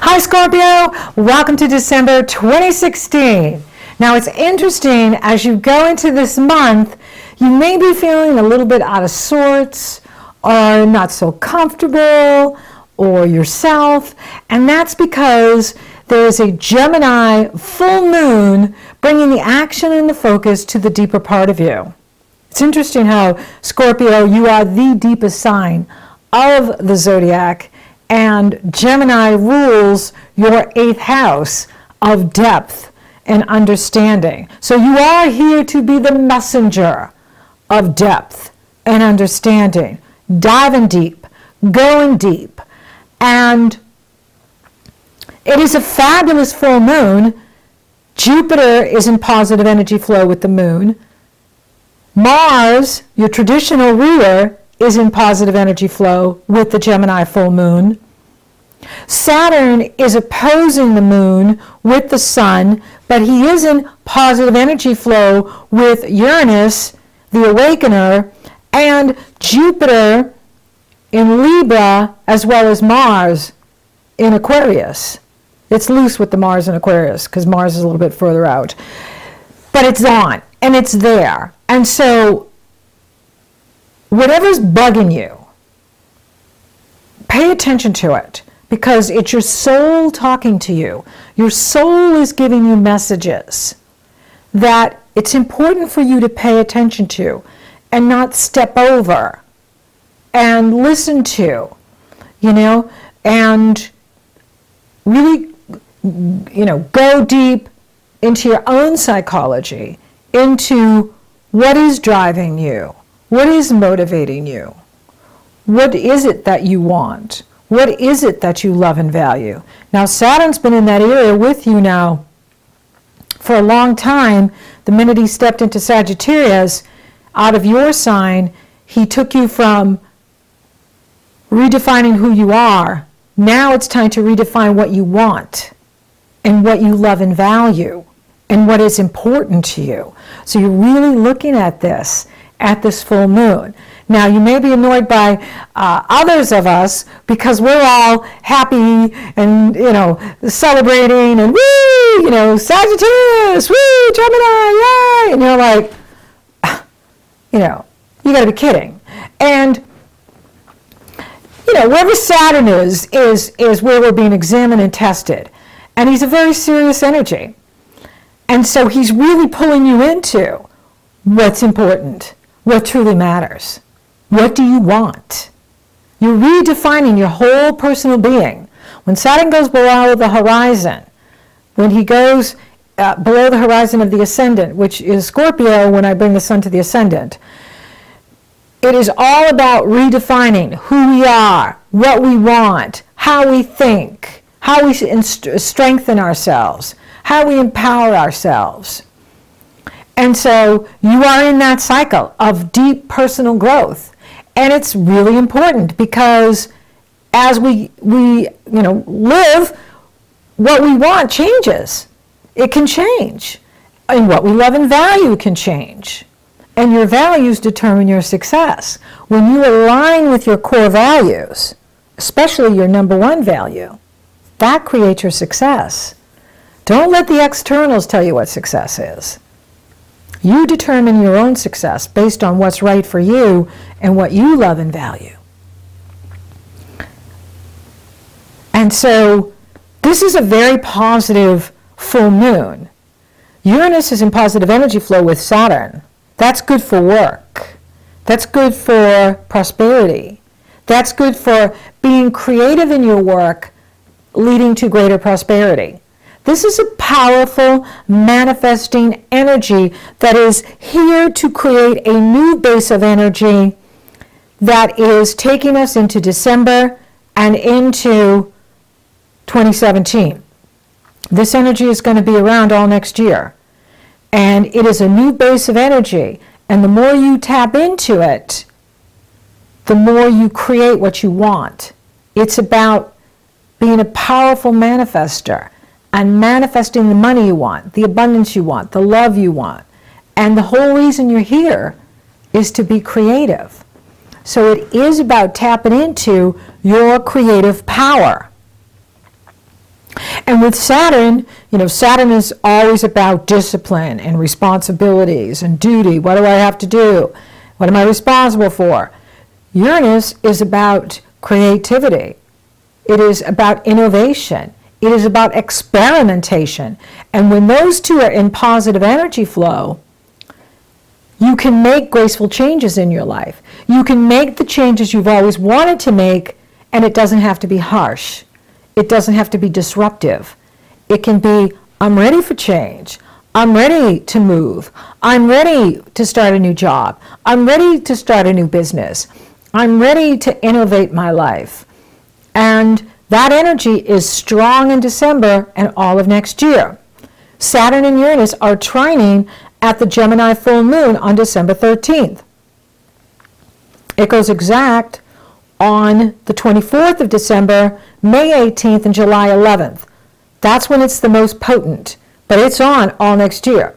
Hi Scorpio, welcome to December 2016. Now it's interesting, as you go into this month, you may be feeling a little bit out of sorts or not so comfortable or yourself, and that's because there is a Gemini full moon bringing the action and the focus to the deeper part of you. It's interesting how, Scorpio, you are the deepest sign of the zodiac, and Gemini rules your 8th house of depth and understanding. So you are here to be the messenger of depth and understanding, diving deep, going deep. And it is a fabulous full moon. Jupiter is in positive energy flow with the moon. Mars, your traditional ruler, is in positive energy flow with the Gemini full moon. Saturn is opposing the moon with the sun, but he is in positive energy flow with Uranus, the awakener, and Jupiter in Libra, as well as Mars in Aquarius. It's loose with the Mars in Aquarius because Mars is a little bit further out. But it's on, and it's there. And so, whatever's bugging you, pay attention to it, because it's your soul talking to you. Your soul is giving you messages that it's important for you to pay attention to and not step over and listen to, and really, go deep into your own psychology, into what is driving you, what is motivating you, what is it that you want, what is it that you love and value. Now, Saturn's been in that area with you now for a long time. The minute he stepped into Sagittarius, out of your sign, he took you from redefining who you are. Now it's time to redefine what you want and what you love and value and what is important to you. So you're really looking at this full moon. Now, you may be annoyed by others of us because we're all happy and, celebrating and woo, Sagittarius, woo, Gemini, yay! And you're like, you got to be kidding. And, wherever Saturn is where we're being examined and tested. And he's a very serious energy. And so he's really pulling you into what's important, what truly matters. What do you want? You're redefining your whole personal being. When Saturn goes below the horizon, when he goes below the horizon of the ascendant, which is Scorpio when I bring the sun to the ascendant, it is all about redefining who we are, what we want, how we think, how we strengthen ourselves, how we empower ourselves. And so you are in that cycle of deep personal growth. And it's really important because as we live, what we want changes. It can change. And what we love and value can change. And your values determine your success. When you align with your core values, especially your #1 value, that creates your success. Don't let the externals tell you what success is. You determine your own success based on what's right for you and what you love and value. And so this is a very positive full moon. Uranus is in positive energy flow with Saturn. That's good for work. That's good for prosperity. That's good for being creative in your work, leading to greater prosperity. This is a powerful manifesting energy that is here to create a new base of energy that is taking us into December and into 2017. This energy is going to be around all next year. And it is a new base of energy. And the more you tap into it, the more you create what you want. It's about being a powerful manifester and manifesting the money you want, the abundance you want, the love you want. And the whole reason you're here is to be creative. So it is about tapping into your creative power. And with Saturn, you know, Saturn is always about discipline and responsibilities and duty. What do I have to do? What am I responsible for? Uranus is about creativity. It is about innovation. It is about experimentation. And when those two are in positive energy flow, you can make graceful changes in your life. You can make the changes you've always wanted to make, and it doesn't have to be harsh. It doesn't have to be disruptive. It can be, I'm ready for change. I'm ready to move. I'm ready to start a new job. I'm ready to start a new business. I'm ready to innovate my life. And that energy is strong in December and all of next year. Saturn and Uranus are trining at the Gemini full moon on December 13th. It goes exact on the 24th of December, May 18th, and July 11th. That's when it's the most potent, but it's on all next year.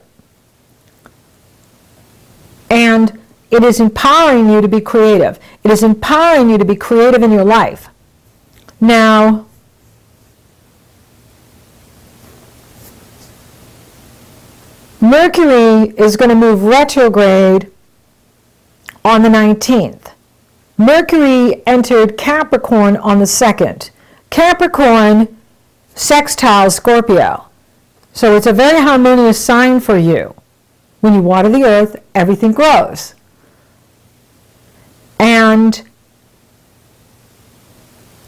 And it is empowering you to be creative. It is empowering you to be creative in your life. Now, Mercury is going to move retrograde on the 19th. Mercury entered Capricorn on the 2nd. Capricorn sextiles Scorpio. So it's a very harmonious sign for you. When you water the earth, everything grows. And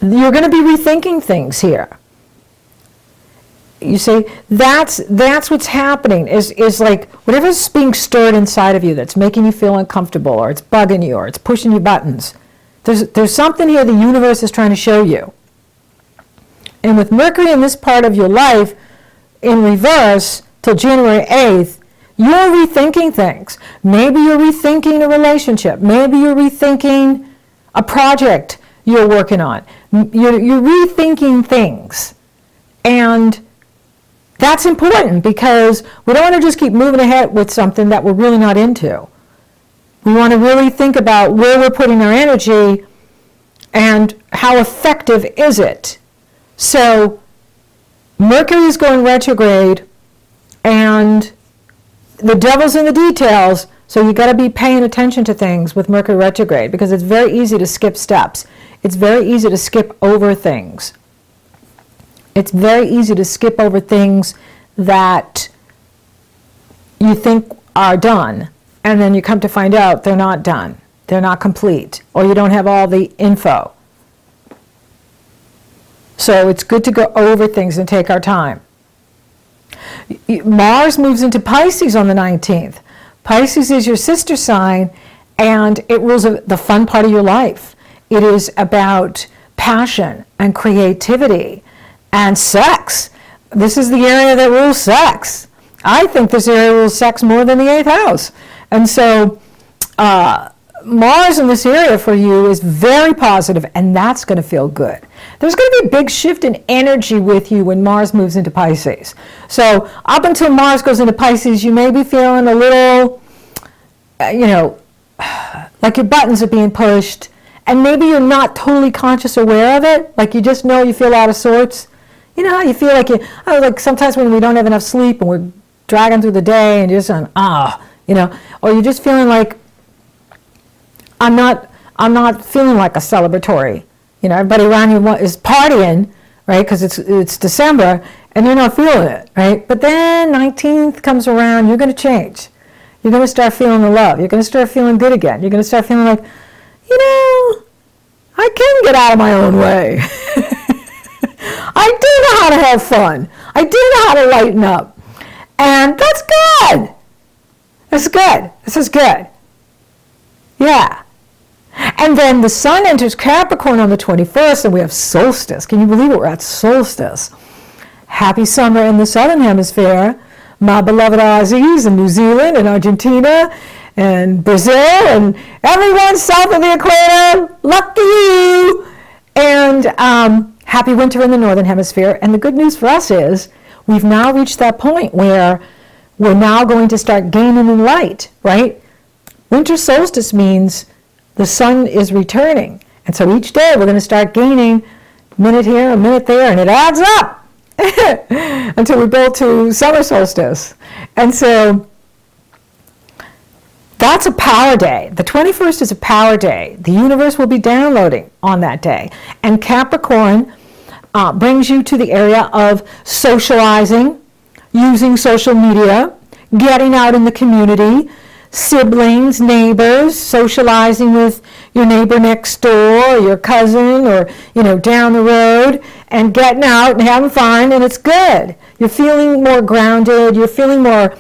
you're going to be rethinking things here. You see, that's what's happening, is like whatever's being stirred inside of you that's making you feel uncomfortable, or it's bugging you, or it's pushing your buttons. There's something here the universe is trying to show you. And with Mercury in this part of your life in reverse till January 8th, you're rethinking things. Maybe you're rethinking a relationship. Maybe you're rethinking a project you're working on. You're rethinking things. And that's important, because we don't want to just keep moving ahead with something that we're really not into. We want to really think about where we're putting our energy and how effective is it. So Mercury is going retrograde, and the devil's in the details, so you got to be paying attention to things with Mercury retrograde, because it's very easy to skip steps. It's very easy to skip over things. It's very easy to skip over things that you think are done, and then you come to find out they're not done. They're not complete, or you don't have all the info. So it's good to go over things and take our time. Mars moves into Pisces on the 19th. Pisces is your sister sign, and it rules the fun part of your life. It is about passion and creativity and sex. This is the area that rules sex. I think this area rules sex more than the 8th house. And so Mars in this area for you is very positive, and that's going to feel good. There's going to be a big shift in energy with you when Mars moves into Pisces. So up until Mars goes into Pisces, you may be feeling a little, you know, like your buttons are being pushed, and maybe you're not totally conscious or aware of it. Like you just know you feel out of sorts. You know how you feel like like sometimes when we don't have enough sleep and we're dragging through the day and you're just you know, or you're just feeling like, I'm not feeling like a celebratory. You know, everybody around you is partying, right? Because it's December, and you're not feeling it, right? But then 19th comes around, you're going to change. You're going to start feeling the love. You're going to start feeling good again. You're going to start feeling like, you know, I can get out of my own way. I do know how to have fun. I do know how to lighten up. And that's good. That's good. This is good. Yeah. And then the sun enters Capricorn on the 21st, and we have solstice. Can you believe it? We're at solstice. Happy summer in the southern hemisphere. My beloved Aussies in New Zealand and Argentina and Brazil and everyone south of the equator. Lucky you. And happy winter in the northern hemisphere. And the good news for us is we've now reached that point where we're now going to start gaining in light, right? Winter solstice means the sun is returning. And so each day we're going to start gaining a minute here, a minute there, and it adds up. until we build to summer solstice. And so that's a power day. The 21st is a power day. The universe will be downloading on that day. And Capricorn brings you to the area of socializing, using social media, getting out in the community, siblings, neighbors, socializing with your neighbor next door, or your cousin, or down the road, and getting out and having fun, and it's good. You're feeling more grounded, you're feeling more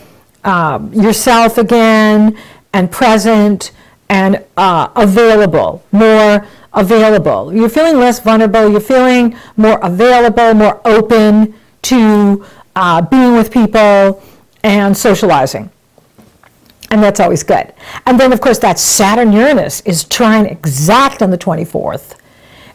yourself again, and present, and available, more available. You're feeling less vulnerable, you're feeling more available, more open to being with people and socializing. And that's always good. And then, of course, that Saturn Uranus is trine exact on the 24th.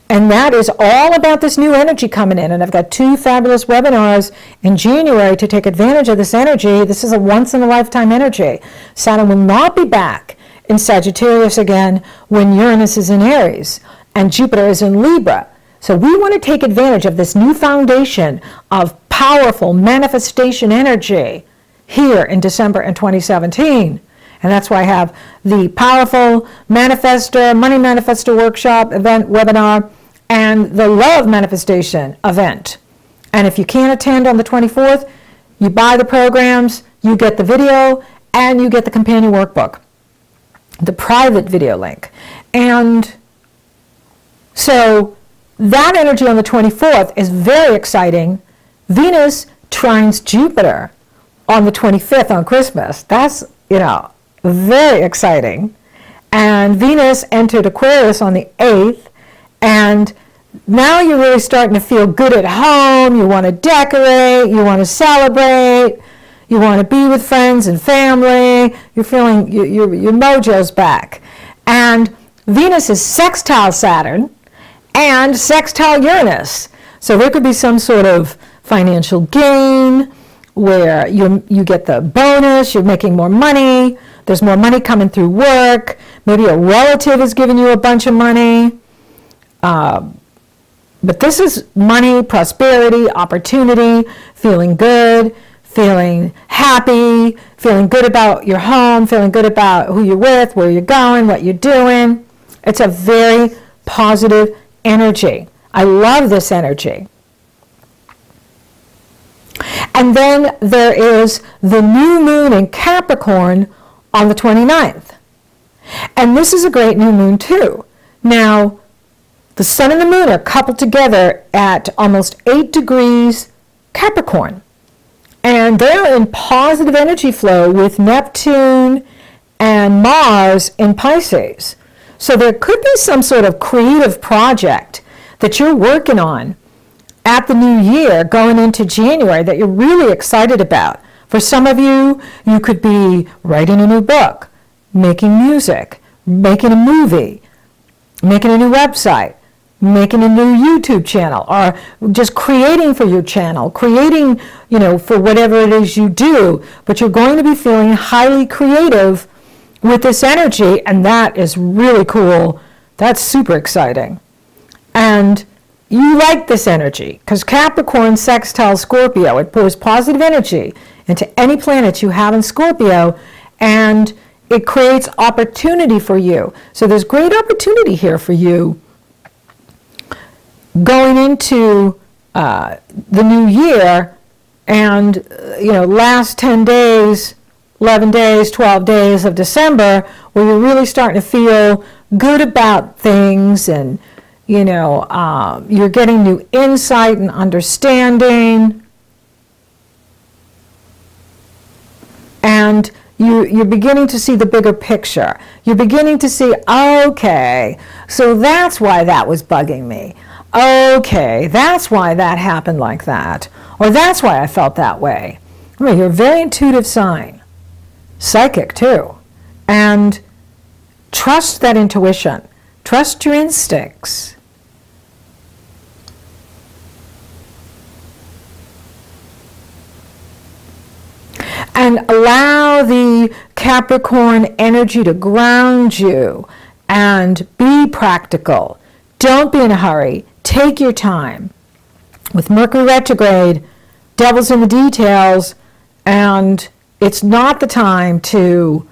And that is all about this new energy coming in. And I've got 2 fabulous webinars in January to take advantage of this energy. This is a once-in-a-lifetime energy. Saturn will not be back in Sagittarius again when Uranus is in Aries and Jupiter is in Libra. So we want to take advantage of this new foundation of powerful manifestation energy here in December in 2017. And that's why I have the Powerful Manifestor, Money Manifestor Workshop event, webinar, and the Love Manifestation event. And if you can't attend on the 24th, you buy the programs, you get the video, and you get the companion workbook, the private video link. And so that energy on the 24th is very exciting. Venus trines Jupiter on the 25th on Christmas. That's, very exciting. And Venus entered Aquarius on the 8th, and now you're really starting to feel good at home. You want to decorate, you want to celebrate, you want to be with friends and family. You're feeling your mojo's back. And Venus is sextile Saturn and sextile Uranus. So there could be some sort of financial gain where you get the bonus, you're making more money, there's more money coming through work, maybe a relative is giving you a bunch of money. But this is money, prosperity, opportunity, feeling good, feeling happy, feeling good about your home, feeling good about who you're with, where you're going, what you're doing. It's a very positive energy. I love this energy. And then there is the new moon in Capricorn on the 29th. And this is a great new moon too. Now, the sun and the moon are coupled together at almost 8 degrees Capricorn. And they're in positive energy flow with Neptune and Mars in Pisces. So there could be some sort of creative project that you're working on at the new year going into January that you're really excited about. For some of you, you could be writing a new book, making music, making a movie, making a new website, making a new YouTube channel, or just creating for your channel, creating, for whatever it is you do. But you're going to be feeling highly creative with this energy, and that is really cool. That's super exciting. And you like this energy because Capricorn sextile Scorpio. It pours positive energy into any planet you have in Scorpio, and it creates opportunity for you. So there's great opportunity here for you going into the new year, and last 10 days, 11 days, 12 days of December, where you're really starting to feel good about things, and you're getting new insight and understanding, and you're beginning to see the bigger picture. You're beginning to see, okay, so that's why that was bugging me. Okay, that's why that happened like that. Or that's why I felt that way. You're a very intuitive sign. Psychic too. And trust that intuition. Trust your instincts. And allow the Capricorn energy to ground you and be practical. Don't be in a hurry. Take your time. with Mercury retrograde, devil's in the details, and it's not the time to,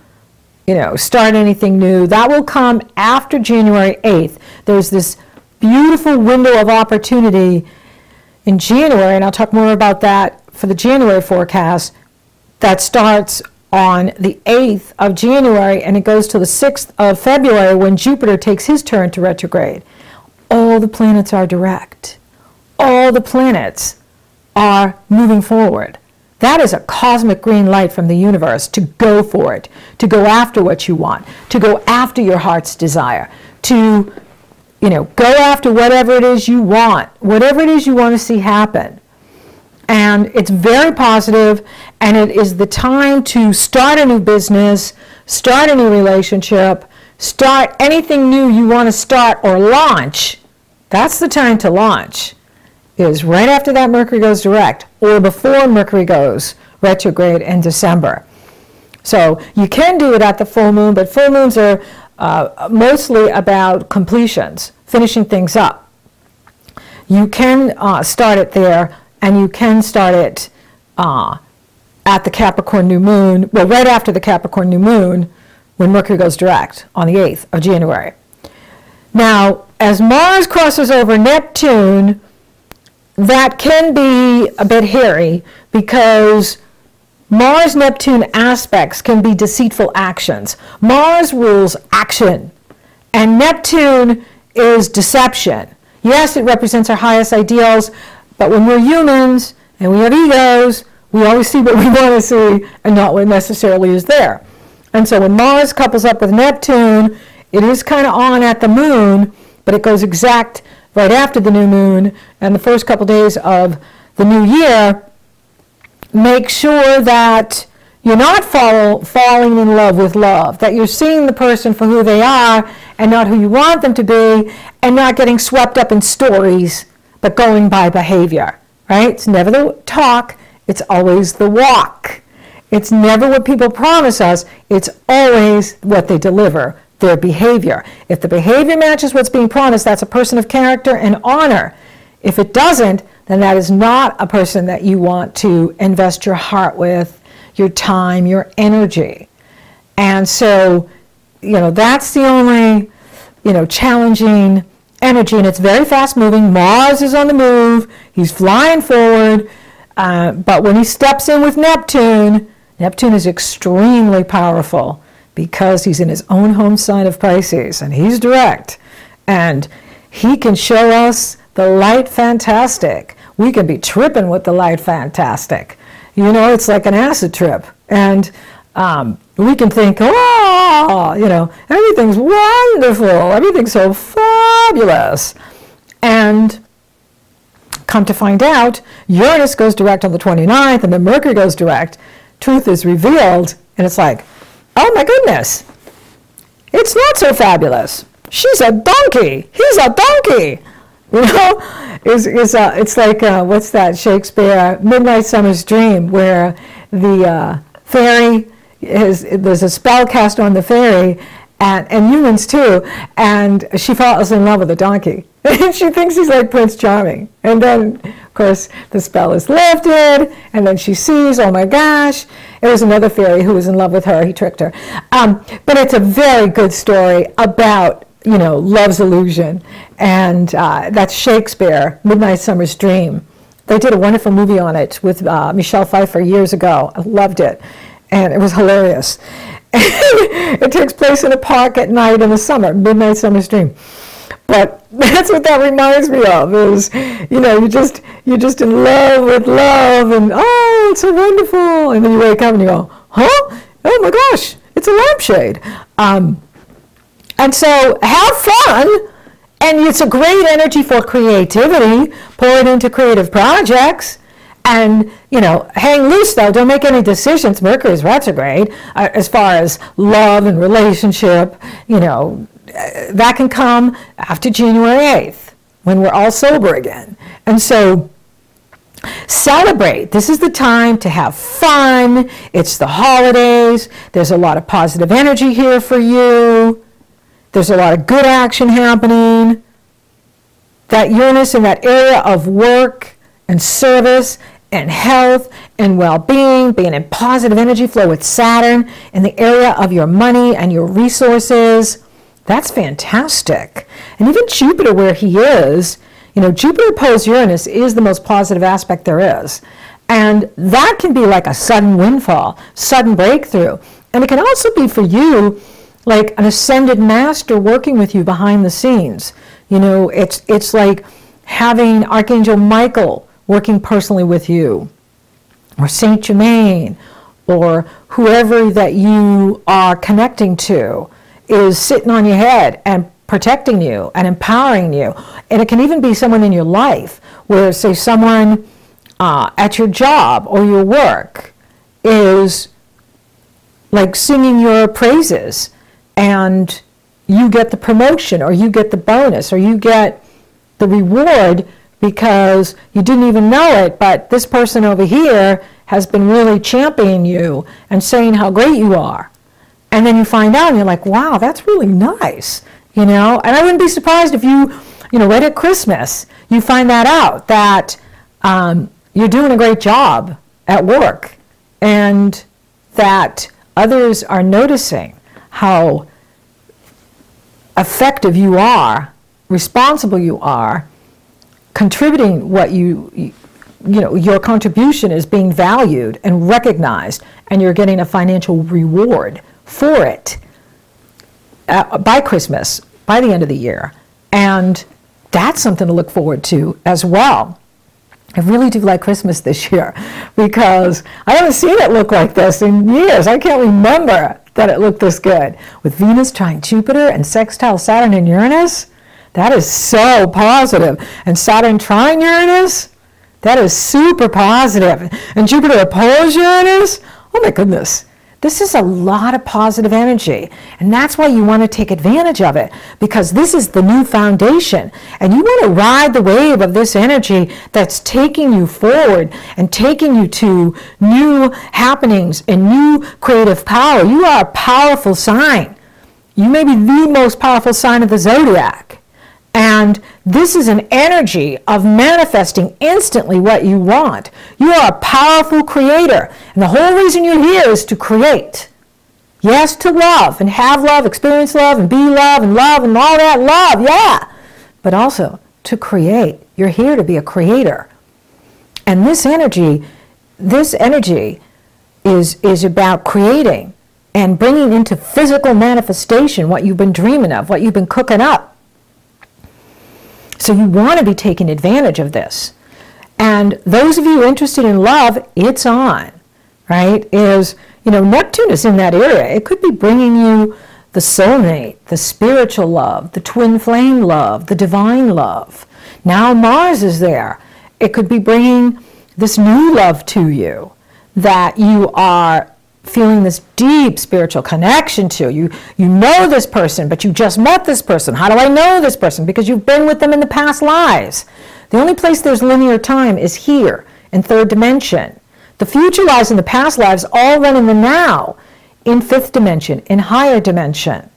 start anything new. That will come after January 8th. There's this beautiful window of opportunity in January, and I'll talk more about that for the January forecast, that starts on the 8th of January, and it goes to the 6th of February when Jupiter takes his turn to retrograde. All the planets are direct. All the planets are moving forward. That is a cosmic green light from the universe to go for it, to go after what you want, to go after your heart's desire, to go after whatever it is you want, whatever it is you want to see happen. And it's very positive, and it is the time to start a new business, start a new relationship, start anything new you want to start or launch. That's the time to launch, is right after that Mercury goes direct, or before Mercury goes retrograde in December. So you can do it at the full moon, but full moons are mostly about completions, finishing things up. You can start it there, and you can start it at the Capricorn new moon, well, right after the Capricorn new moon, when Mercury goes direct on the 8th of January. Now, as Mars crosses over Neptune, that can be a bit hairy, because Mars-Neptune aspects can be deceitful actions. Mars rules action, and Neptune is deception. Yes, it represents our highest ideals, but when we're humans and we have egos, we always see what we want to see and not what necessarily is there. And so when Mars couples up with Neptune, it is kind of on at the moon, but it goes exact right after the new moon, and the first couple days of the new year. Make sure that you're not falling in love with love, that you're seeing the person for who they are and not who you want them to be, and not getting swept up in stories, but going by behavior, right? It's never the talk, it's always the walk. It's never what people promise us, it's always what they deliver, their behavior. If the behavior matches what's being promised, that's a person of character and honor. If it doesn't, then that is not a person that you want to invest your heart with, your time, your energy. And so, that's the only, challenging energy, and it's very fast moving. Mars is on the move, he's flying forward, but when he steps in with Neptune, Neptune is extremely powerful because he's in his own home sign of Pisces, and he's direct, and he can show us the light fantastic. We can be tripping with the light fantastic. It's like an acid trip, and we can think, everything's wonderful, everything's so fabulous. And come to find out, Uranus goes direct on the 29th, and then Mercury goes direct. Truth is revealed, and it's like, oh my goodness, it's not so fabulous. She's a donkey. He's a donkey. It's like, what's that, Shakespeare, Midnight Summer's Dream, where the fairy, there's a spell cast on the fairy, and humans too, and she falls in love with a donkey. And she thinks he's like Prince Charming. And then, of course, the spell is lifted, and then she sees, oh my gosh, it was another fairy who was in love with her. He tricked her. But it's a very good story about, love's illusion. And that's Shakespeare, Midnight Summer's Dream. They did a wonderful movie on it with Michelle Pfeiffer years ago. I loved it. And it was hilarious. It takes place in a park at night in the summer, Midnight Summer's Dream. But that's what that reminds me of, is, you're just in love with love, and oh, it's so wonderful. And then you wake up and you go, huh? Oh my gosh, it's a lampshade. And so have fun, and it's a great energy for creativity. Pour it into creative projects. And, hang loose, though. Don't make any decisions. Mercury's retrograde, as far as love and relationship, that can come after January 8th, when we're all sober again. And so celebrate. This is the time to have fun. It's the holidays. There's a lot of positive energy here for you. There's a lot of good action happening. That Uranus in that area of work, and service and health and well-being, being in positive energy flow with Saturn in the area of your money and your resources. That's fantastic. And even Jupiter, where he is, you know, Jupiter opposed Uranus is the most positive aspect there is. And that can be like a sudden windfall, sudden breakthrough. And it can also be for you like an ascended master working with you behind the scenes. You know, it's like having Archangel Michael working personally with you, or Saint Germain, or whoever that you are connecting to is sitting on your head and protecting you and empowering you. And it can even be someone in your life where, say, someone at your job or your work is like singing your praises, and you get the promotion, or you get the bonus, or you get the reward because you didn't even know it, but this person over here has been really championing you and saying how great you are. And then you find out and you're like, wow, that's really nice, you know? And I wouldn't be surprised if you know, right at Christmas, you find that out, that you're doing a great job at work, and that others are noticing how effective you are, responsible you are, contributing what you know, your contribution is being valued and recognized, and you're getting a financial reward for it by Christmas, by the end of the year. And that's something to look forward to as well. I really do like Christmas this year because I haven't seen it look like this in years. I can't remember that it looked this good. With Venus trine Jupiter and sextile Saturn and Uranus, that is so positive. And Saturn trine Uranus, that is super positive. And Jupiter opposed Uranus, oh my goodness. This is a lot of positive energy, and that's why you want to take advantage of it, because this is the new foundation, and you want to ride the wave of this energy that's taking you forward and taking you to new happenings and new creative power. You are a powerful sign. You may be the most powerful sign of the zodiac, and this is an energy of manifesting instantly what you want. You are a powerful creator. And the whole reason you're here is to create. Yes, to love and have love, experience love and be love and all that love, yeah. But also to create. You're here to be a creator. And this energy is about creating and bringing into physical manifestation what you've been dreaming of, what you've been cooking up. So you want to be taking advantage of this. And those of you interested in love, it's on, right? Is, you know, Neptune is in that area. It could be bringing you the soulmate, the spiritual love, the twin flame love, the divine love. Now Mars is there. It could be bringing this new love to you that you are feeling this deep spiritual connection to. You know this person, but you just met this person. How do I know this person? Because you've been with them in the past lives. The only place there's linear time is here in third dimension. The future lives in the past lives all run in the now in fifth dimension, in higher dimension.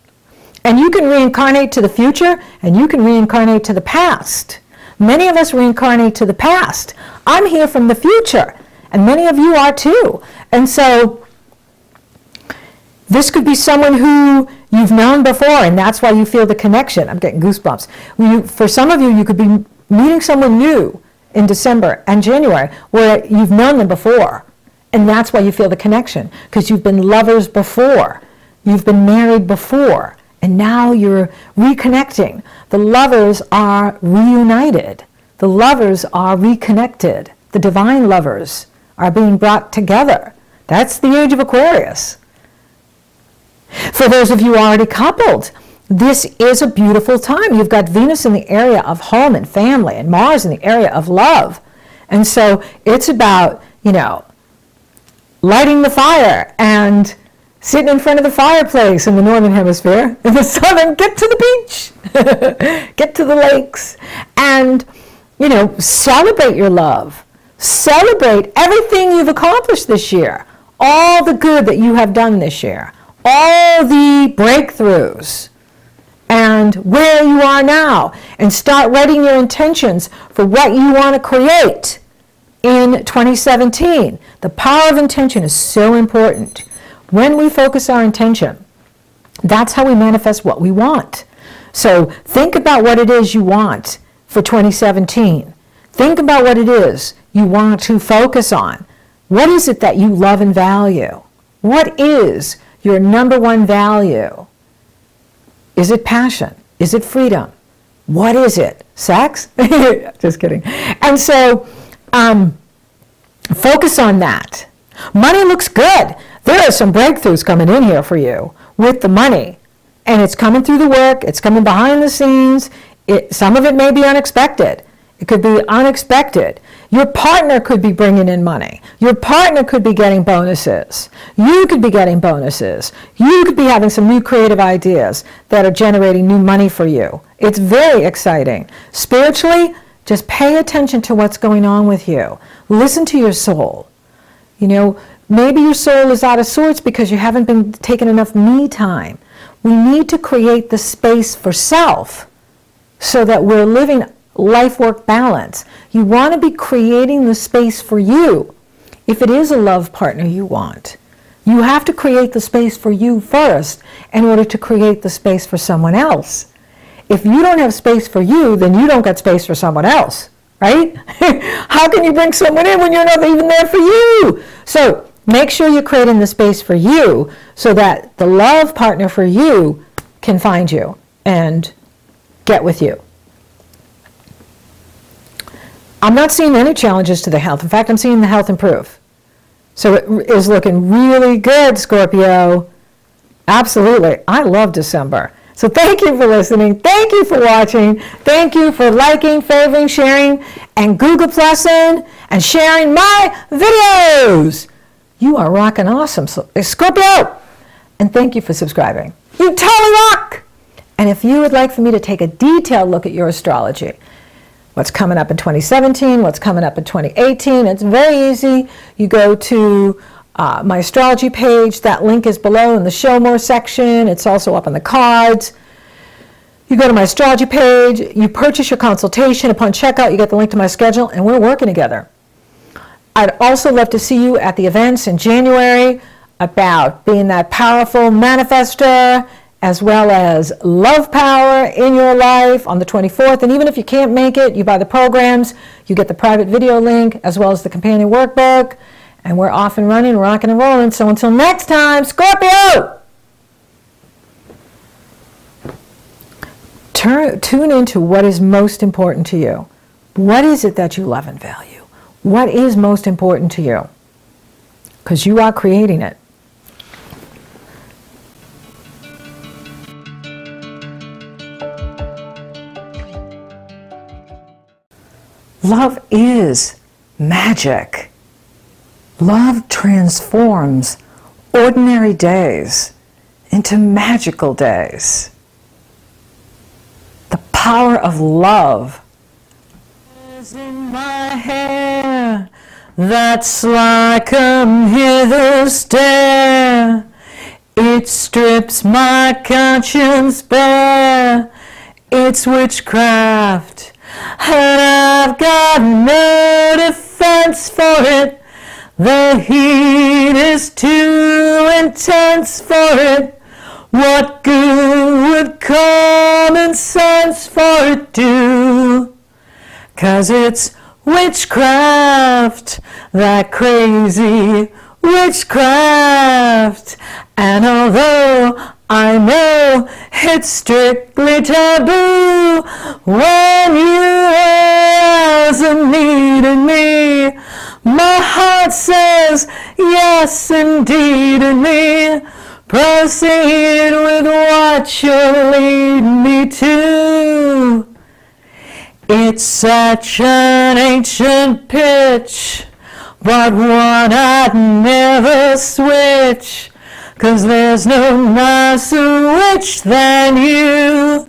And you can reincarnate to the future, and you can reincarnate to the past. Many of us reincarnate to the past. I'm here from the future, and many of you are too. And so this could be someone who you've known before, and that's why you feel the connection. I'm getting goosebumps. For some of you, you could be meeting someone new in December and January where you've known them before, and that's why you feel the connection, because you've been lovers before. You've been married before, and now you're reconnecting. The lovers are reunited. The lovers are reconnected. The divine lovers are being brought together. That's the age of Aquarius. For those of you already coupled, this is a beautiful time. You've got Venus in the area of home and family, and Mars in the area of love. And so it's about, you know, lighting the fire and sitting in front of the fireplace in the northern hemisphere. In the southern, get to the beach, get to the lakes, and, you know, celebrate your love. Celebrate everything you've accomplished this year, all the good that you have done this year, all the breakthroughs, and where you are now, and start writing your intentions for what you want to create in 2017. The power of intention is so important. When we focus our intention, that's how we manifest what we want. So think about what it is you want for 2017. Think about what it is you want to focus on. What is it that you love and value? What is your number one value? Is it passion? Is it freedom? What is it? Sex? Just kidding. And so focus on that. Money looks good. There are some breakthroughs coming in here for you with the money. And it's coming through the work. It's coming behind the scenes. Some of it may be unexpected. It could be unexpected. Your partner could be bringing in money. Your partner could be getting bonuses. You could be getting bonuses. You could be having some new creative ideas that are generating new money for you. It's very exciting. Spiritually, just pay attention to what's going on with you. Listen to your soul. You know, maybe your soul is out of sorts because you haven't been taking enough me time. We need to create the space for self so that we're living life-work balance. You want to be creating the space for you. If it is a love partner you want, you have to create the space for you first in order to create the space for someone else. If you don't have space for you, then you don't get space for someone else, right? How can you bring someone in when you're not even there for you? So make sure you're creating the space for you so that the love partner for you can find you and get with you. I'm not seeing any challenges to the health. In fact, I'm seeing the health improve. So it is looking really good, Scorpio. Absolutely. I love December. So thank you for listening. Thank you for watching. Thank you for liking, favoring, sharing, and Google Plusing and sharing my videos. You are rocking awesome, Scorpio. And thank you for subscribing. You totally rock. And if you would like for me to take a detailed look at your astrology, what's coming up in 2017, what's coming up in 2018. It's very easy. You go to my astrology page. That link is below in the Show More section. It's also up on the cards. You go to my astrology page. You purchase your consultation. Upon checkout, you get the link to my schedule, and we're working together. I'd also love to see you at the events in January about being that powerful manifester, as well as love power in your life on the 24th. And even if you can't make it, you buy the programs, you get the private video link, as well as the companion workbook. And we're off and running, rocking and rolling. So until next time, Scorpio! Tune into what is most important to you. What is it that you love and value? What is most important to you? Because you are creating it. Love is magic. Love transforms ordinary days into magical days. The power of love is in my hair. That's like a hither stare. It strips my conscience bare. It's witchcraft. And I've got no defense for it. The heat is too intense for it. What good would common sense for it do? 'Cause it's witchcraft, that crazy witchcraft. And although I know it's strictly taboo, when you eyes are needing me, my heart says yes indeed in me. Proceed with what you lead me to. It's such an ancient pitch, but one I'd never switch. 'Cause there's no nicer witch than you.